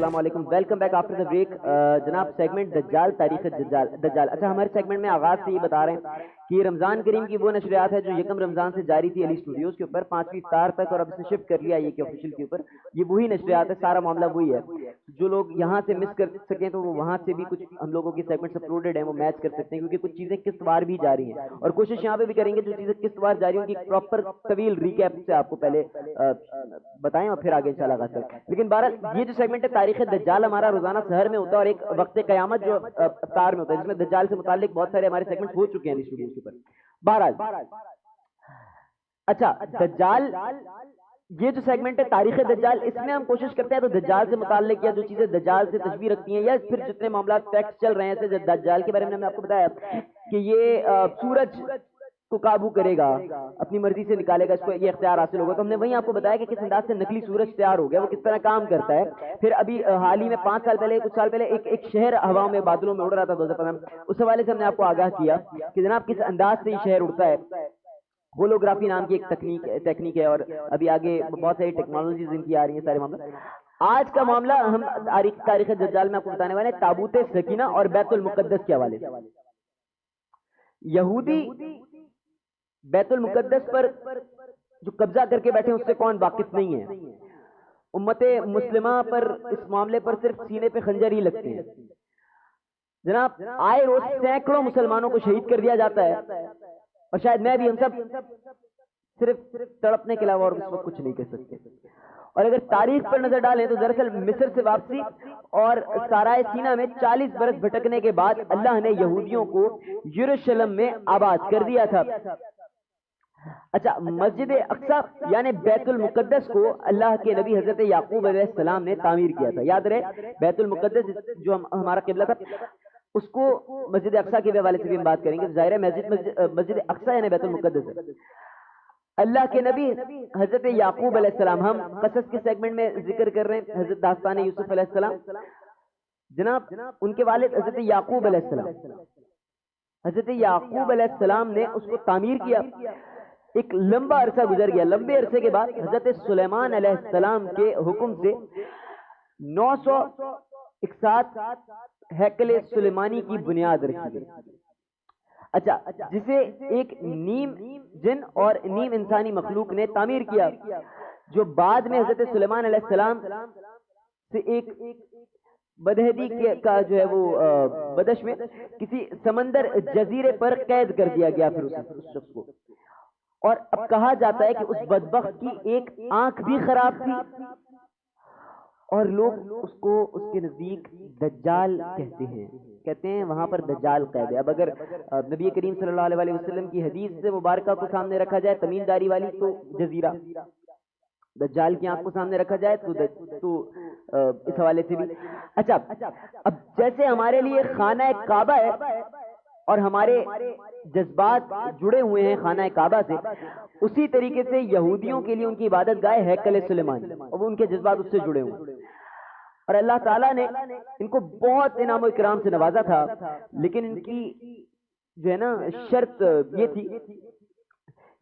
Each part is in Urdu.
السلام علیکم. Welcome back after the break. جناب سیگمنٹ دجال تاریخ دجال. اچھا ہمارے سیگمنٹ میں آغاز سے یہ بتا رہے ہیں کہ رمضان کریم کی وہ نشریات ہے جو یکم رمضان سے جاری تھی علی اسٹوڈیوز کے اوپر 5ویں افطار تک, اور اب اسے شفٹ کر لیا یہ کہ آفیشیل کے اوپر. یہ وہی نشریات ہے, سارا معاملہ وہی ہے. جو لوگ یہاں سے مس کر سکیں تو وہ وہاں سے بھی کچھ ہم لوگوں کی سیگمنٹس اپلوڈڈ ہیں وہ میچ کر سکتے ہیں, کیونکہ کچھ چیزیں قسط وار بھی جاری ہیں, اور کوشش یہاں پہ بھی کریں گے جو چیزیں قسط وار جاری ہیں کی پراپر طویل ریکیپ سے آپ کو پہلے بتائیں اور پھر آگے انشاءاللہ آغاز کریں. لیکن بہرحال یہ جو سیگمنٹ ہے تاریخ دجال ہمارا روزانہ سحر میں ہوتا ہے, اور ایک وقت قیامت جو افطار میں ہوتا ہے, جس میں دجال سے متعلق بہت سارے ہمارے سیگمنٹ ہو چکے ہیں اسٹوڈیوز کے اوپر. بہرحال اچھا دجال یہ جو سیگمنٹ ہے تاریخ دجال, اس میں ہم کوشش کرتے ہیں تو دجال سے متعلق یا جو چیزیں دجال سے تشبیہ رکھتی ہیں یا پھر جتنے معاملات فیکٹس چل رہے ہیں دجال کے بارے میں آپ کو بتایا کہ یہ سورج کو قابو کرے گا, اپنی مرضی سے نکالے گا, اس کو یہ اختیار حاصل ہوگا. تو ہم نے وہیں آپ کو بتایا کہ کس انداز سے نقلی سورج تیار ہو گیا, وہ کس طرح کام کرتا ہے. پھر ابھی حال ہی میں 5 سال پہلے کچھ سال پہلے ایک شہر ہوا میں بادلوں میں اڑ رہا تھا 2015 میں, اس حوالے سے ہم نے آپ کو آگاہ کیا کہ جناب کس انداز سے یہ شہر اڑتا ہے. ہولوگرافی نام کی ایک ٹیکنیک ہے, اور ابھی آگے بہت ساری ٹیکنالوجیز ان کی آ رہی ہیں. سارے معاملہ آج کا معاملہ ہم تاریخ دجال میں آپ کو بتانے والے ہیں تابوت سکینہ اور بیت المقدس کے حوالے سے. یہودی بیت المقدس پر جو قبضہ کر کے بیٹھے ہیں اس سے کون واقف نہیں ہے. امت مسلمہ پر اس معاملے پر صرف سینے پہ خنجر ہی لگتے ہیں. جناب آئے روز سینکڑوں مسلمانوں کو شہید کر دیا جاتا ہے, اور شاید میں بھی ہم سب صرف تڑپنے کے علاوہ اور اس وقت کچھ نہیں کر سکتے. اور اگر تاریخ پر نظر ڈالیں تو دراصل مصر سے واپسی اور سارائے سینا میں 40 برس بھٹکنے کے بعد اللہ نے یہودیوں کو یروشلم میں آباد کر دیا تھا. اچھا مسجد اقصی یعنی بیت المقدس کو اللہ کے نبی حضرت یعقوب علیہ السلام نے تعمیر کیا تھا. یاد رہے بیت المقدس جو ہمارا قبلہ تھا, اس کو مسجد اقصی کے حوالے سے بھی ہم بات کریں گے. ظاہر ہے مسجد اقصی یعنی بیت المقدس ہے. اللہ کے نبی حضرت یعقوب علیہ السلام, ہم قصص کے سیگمنٹ میں ذکر کر رہے ہیں حضرت داستان یوسف علیہ السلام. جناب ان کے والد حضرت یعقوب علیہ السلام, حضرت یعقوب علیہ السلام نے اس کو تعمیر کیا. ایک لمبا عرصہ گزر گیا, لمبے عرصے کے بعد حضرت سلیمان علیہ السلام کے حکم سے 961 ہیکل سلیمانی کی بنیاد رکھی گئی. اچھا جسے ایک نیم جن اور نیم انسانی مخلوق نے تعمیر کیا, جو بعد میں حضرت سلیمان علیہ السلام سے ایک بدہدی کا جو ہے وہ بدش میں کسی سمندر جزیرے پر قید کر دیا گیا. پھر اس شخص کو, اور اب کہا جاتا ہے کہ اس بدبخت کی ایک آنکھ بھی خراب تھی, اور لوگ اس کو اس کے نزدیک دجال کہتے ہیں وہاں پر دجال قید ہے. اب اگر نبی کریم صلی اللہ علیہ وسلم کی حدیث سے مبارکہ کو سامنے رکھا جائے تمیم داری والی, تو جزیرہ دجال کی آنکھ کو سامنے رکھا جائے تو اس حوالے سے بھی. اچھا اب جیسے ہمارے لیے خانہ کعبہ ہے اور ہمارے جذبات جڑے ہوئے ہیں خانہ کعبہ سے, اسی طریقے سے یہودیوں کے لیے ان کی عبادت گاہ ہیکل سلیمان, اور ان کے جذبات اس سے جڑے ہوئے. اور اللہ تعالیٰ نے ان کو بہت انعام و اکرام سے نوازا تھا, لیکن ان کی جو ہے نا شرط یہ تھی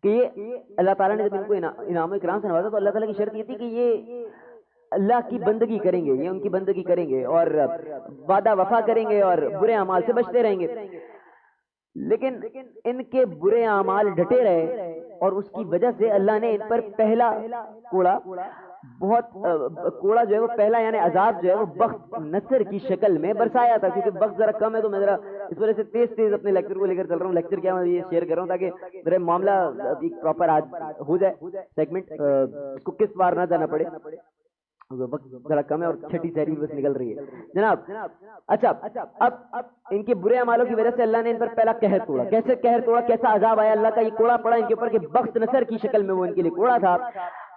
کہ یہ اللہ تعالیٰ نے جب ان کو انعام و اکرام سے نوازا تو اللہ تعالیٰ کی شرط یہ تھی کہ یہ اللہ کی بندگی کریں گے, یہ ان کی بندگی کریں گے اور وعدہ وفا کریں گے اور برے اعمال سے بچتے رہیں گے. لیکن ان کے برے اعمال ڈٹے رہے, اور اس کی وجہ سے اللہ نے ان پر پہلا کوڑا جو ہے وہ پہلا یعنی عذاب جو ہے وہ بخت نصر کی شکل میں برسایا تھا. کیونکہ وقت ذرا کم ہے تو میں ذرا اس وجہ سے تیز اپنے لیکچر کو لے کر چل رہا ہوں. لیکچر کیا میں یہ شیئر کر رہا ہوں تاکہ میرا معاملہ پراپر آج ہو جائے سیگمنٹ, اس کو کس بار نہ جانا پڑے. وقت ذرا کم ہے اور چھٹی سہری بس نکل رہی ہے جناب. اچھا اب ان کے برے اعمالوں کی وجہ سے اللہ نے ان پر پہلا قہر توڑا. کیسے قہر توڑا, کیسا عذاب آیا, اللہ کا یہ کوڑا پڑا ان کے اوپر کہ بخت نصر کی شکل میں وہ ان کے لیے کوڑا تھا,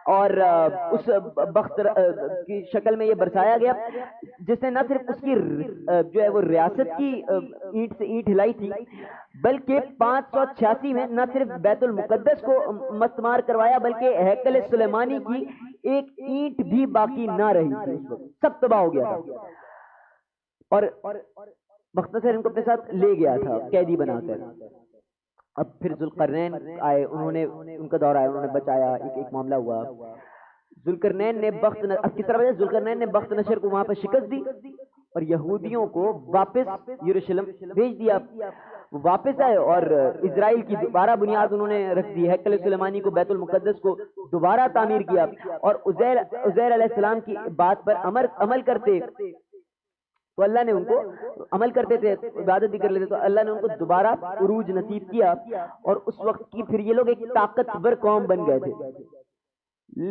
اور اس بخت کی شکل میں یہ برسایا گیا جس نے نہ صرف اس کی جو ہے وہ ریاست کی اینٹ سے اینٹ ہلائی تھی, بلکہ 586 میں نہ صرف بیت المقدس کو مسمار کروایا بلکہ ہیکل سلیمانی کی ایک اینٹ بھی باقی نہ رہی تھی. اس وقت سب تباہ ہو گیا تھا, اور بخت نصر ان کو اپنے ساتھ لے گیا تھا قیدی بنا کر. اب پھر ذوالقرنین آئے, انہوں نے ان کا دور آیا, انہوں نے بچایا, ایک معاملہ ہوا. ذوالقرنین نے اب کس طرح ذوالقرنین نے بخت نشر کو وہاں پر شکست دی اور یہودیوں کو واپس یروشلم بھیج دیا. وہ واپس آئے اور اسرائیل کی دوبارہ بنیاد انہوں نے رکھ دی. ہیکل سلیمانی کو، بیت المقدس کو دوبارہ تعمیر کیا اور عزیر علیہ السلام کی بات پر عمل کرتے تو اللہ نے ان کو عمل کرتے تھے، عبادت بھی کر لیتے، تو اللہ نے ان کو دوبارہ عروج نصیب کیا اور اس وقت کی پھر یہ لوگ ایک طاقتور قوم بن گئے تھے.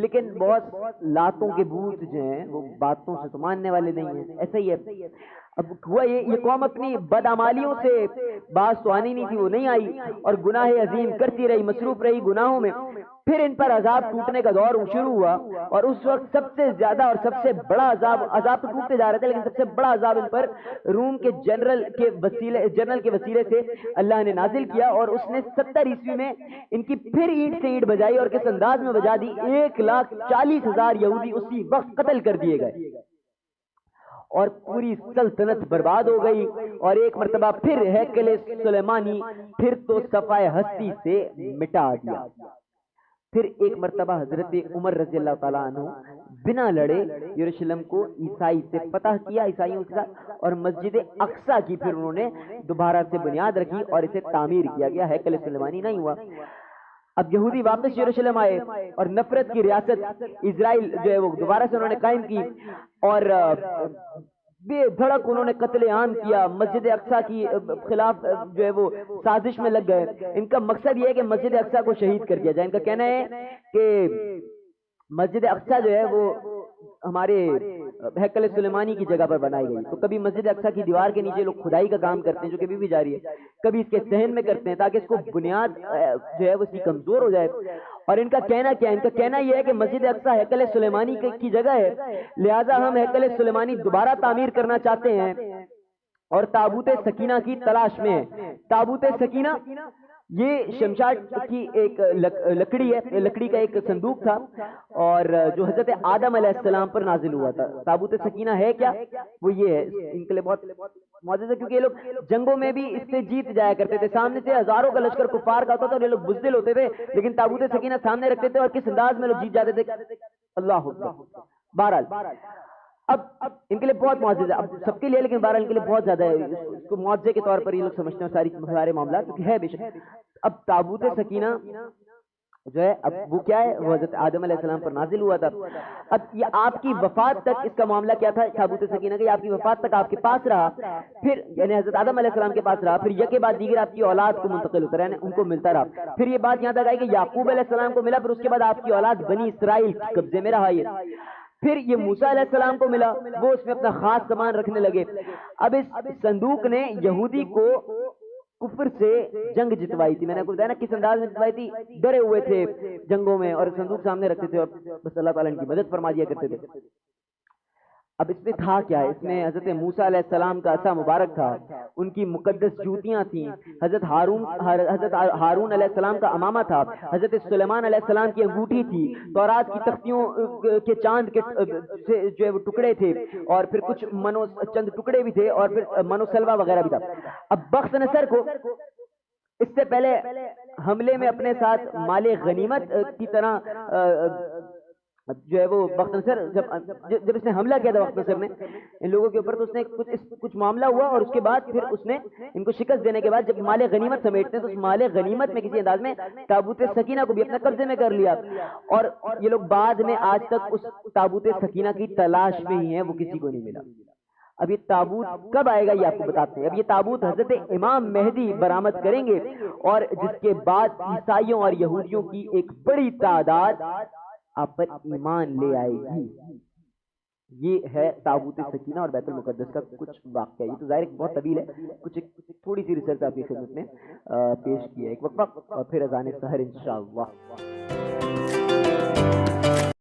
لیکن بہت لاتوں کے بھوت جو ہیں وہ باتوں سے تو ماننے والے نہیں ہیں. ایسا ہی ہے. اب ہوا یہ قوم اپنی بدعمالیوں سے باز تو آنی نہیں تھی، وہ نہیں آئی اور گناہ عظیم کرتی رہی، مصروف رہی گناہوں میں. پھر ان پر عذاب ٹوٹنے کا دور شروع ہوا اور اس وقت سب سے زیادہ اور سب سے بڑا عذاب تو ٹوٹتے جا رہے تھے، لیکن سب سے بڑا عذاب ان پر روم کے جنرل کے وسیلے سے اللہ نے نازل کیا اور اس نے 70 عیسوی میں ان کی پھر اینٹ سے اینٹ بجائی اور کس انداز میں بجا دی. 1,40,000 یہودی اسی وقت قتل کر دیے گئے اور پوری سلطنت برباد ہو گئی. اور ایک مرتبہ پھر ہیکل سلیمانی پھر تو صفائے ہستی سے مٹا دیا. پھر ایک مرتبہ حضرت عمر رضی اللہ تعالیٰ عنہ بنا لڑے یروشلم کو عیسائی سے فتح کیا، عیسائیوں کے ساتھ، اور مسجد اقصی کی پھر انہوں نے دوبارہ سے بنیاد رکھی اور اسے تعمیر کیا گیا. ہیکل سلیمانی نہیں ہوا. اب یہودی واپس یروشلم آئے اور نفرت کی ریاست اسرائیل جو ہے وہ دوبارہ سے انہوں نے قائم کی اور بے دھڑک انہوں نے قتل عام کیا. مسجد اقصی کی خلاف جو ہے وہ سازش میں لگ گئے. ان کا مقصد یہ ہے کہ مسجد اقصی کو شہید کر دیا جائے. ان کا کہنا ہے کہ مسجد اقصی جو ہے وہ ہمارے ہیکل سلیمانی کی جگہ پر بنائی گئی. تو کبھی مسجد اقصی کی دیوار کے نیچے لوگ کھدائی کا کام کرتے ہیں جو کہ ابھی بھی جاری ہے، کبھی اس کے صحن میں کرتے ہیں تاکہ اس کو بنیاد جو ہے وہ اس کی کمزور ہو جائے. اور ان کا کہنا کیا ہے؟ ان کا کہنا یہ ہے کہ مسجد اقصی ہیکل سلیمانی کی جگہ ہے، لہٰذا ہم ہیکل سلیمانی دوبارہ تعمیر کرنا چاہتے ہیں اور تابوت سکینہ کی تلاش میں ہیں. تابوت سکینہ یہ شمشاد کی ایک لکڑی ہے، لکڑی کا ایک صندوق تھا اور جو حضرت آدم علیہ السلام پر نازل ہوا تھا. تابوت سکینہ ہے کیا؟ وہ یہ ہے. ان کے لیے بہت معجزہ ہے کیونکہ یہ لوگ جنگوں میں بھی اس سے جیت جایا کرتے تھے. سامنے سے ہزاروں کا لشکر کفار کا ہوتا تھا اور یہ لوگ بزدل ہوتے تھے، لیکن تابوت سکینہ سامنے رکھتے تھے اور کس انداز میں لوگ جیت جاتے تھے. اللہ اکبر. بہرحال اب ان کے لیے بہت معجزہ ہے، اب سب کے لیے، لیکن بہرحال ان کے لیے بہت زیادہ ہے. اس کو معجزے کے طور پر یہ لوگ سمجھتے ہیں سارے معاملات، کیونکہ ہے بے شک. اب تابوت سکینہ جو ہے اب وہ کیا ہے؟ وہ حضرت آدم علیہ السلام پر نازل ہوا تھا. اب یہ آپ کی وفات تک اس کا معاملہ کیا تھا تابوت سکینہ کا؟ آپ کی وفات تک آپ کے پاس رہا، پھر یعنی حضرت آدم علیہ السلام کے پاس رہا، پھر یکے بعد دیگر آپ کی اولاد کو منتقل ہوتا رہا، یعنی ان کو ملتا رہا. پھر یہ بات یہاں تک آئی کہ یعقوب علیہ السلام کو ملا، پھر اس کے بعد آپ کی اولاد بنی اسرائیل کے قبضے میں رہا. پھر یہ موسیٰ علیہ السلام کو ملا، وہ اس میں اپنا خاص سامان رکھنے لگے. اب اس صندوق نے یہودی کو کفر سے جنگ جتوائی تھی. میں نے آپ کو بتایا نا کس انداز میں جتوائی تھی. ڈرے ہوئے تھے جنگوں میں اور صندوق سامنے رکھتے تھے اور بس اللہ تعالیٰ ان کی مدد فرما دیا کرتے تھے. اب اس میں تھا کیا ہے؟ اس میں حضرت موسیٰ علیہ السلام کا عصا مبارک تھا، ان کی مقدس جوتیاں تھیں، حضرت ہارون علیہ السلام کا امامہ تھا، حضرت سلیمان علیہ السلام کی انگوٹھی تھی، تورات کی تختیوں کے چاند کے جو ہے وہ ٹکڑے تھے اور پھر کچھ چند ٹکڑے بھی تھے اور پھر منوسلوا وغیرہ بھی تھا. اب بخت نصر کو اس سے پہلے حملے میں اپنے ساتھ مال غنیمت کی طرح جو ہے وہ بخت نصر جب اس نے حملہ کیا تھا بخت نصر نے ان لوگوں کے اوپر، تو اس نے کچھ معاملہ ہوا اور اس کے بعد پھر اس نے ان کو شکست دینے کے بعد جب مال غنیمت سمیٹتے ہیں تو اس مال غنیمت میں کسی انداز میں تابوت سکینہ کو بھی اپنے قبضے میں کر لیا. اور یہ لوگ بعد میں آج تک اس تابوت سکینہ کی تلاش میں ہی ہیں، وہ کسی کو نہیں ملا. اب یہ تابوت کب آئے گا یہ آپ کو بتاتے ہیں. اب یہ تابوت حضرت امام مہدی برآمد کریں گے اور جس کے بعد عیسائیوں اور یہودیوں کی ایک بڑی تعداد آپ پر ایمان لے آئے گی. یہ ہے تابوت سکینہ اور بیت المقدس کا کچھ واقعہ. یہ تو ظاہر بہت طویل ہے، کچھ تھوڑی سی ریسرچ آپ کی خدمت میں پیش کی ہے. ایک وقفہ اور پھر اذان سحر انشاءاللہ.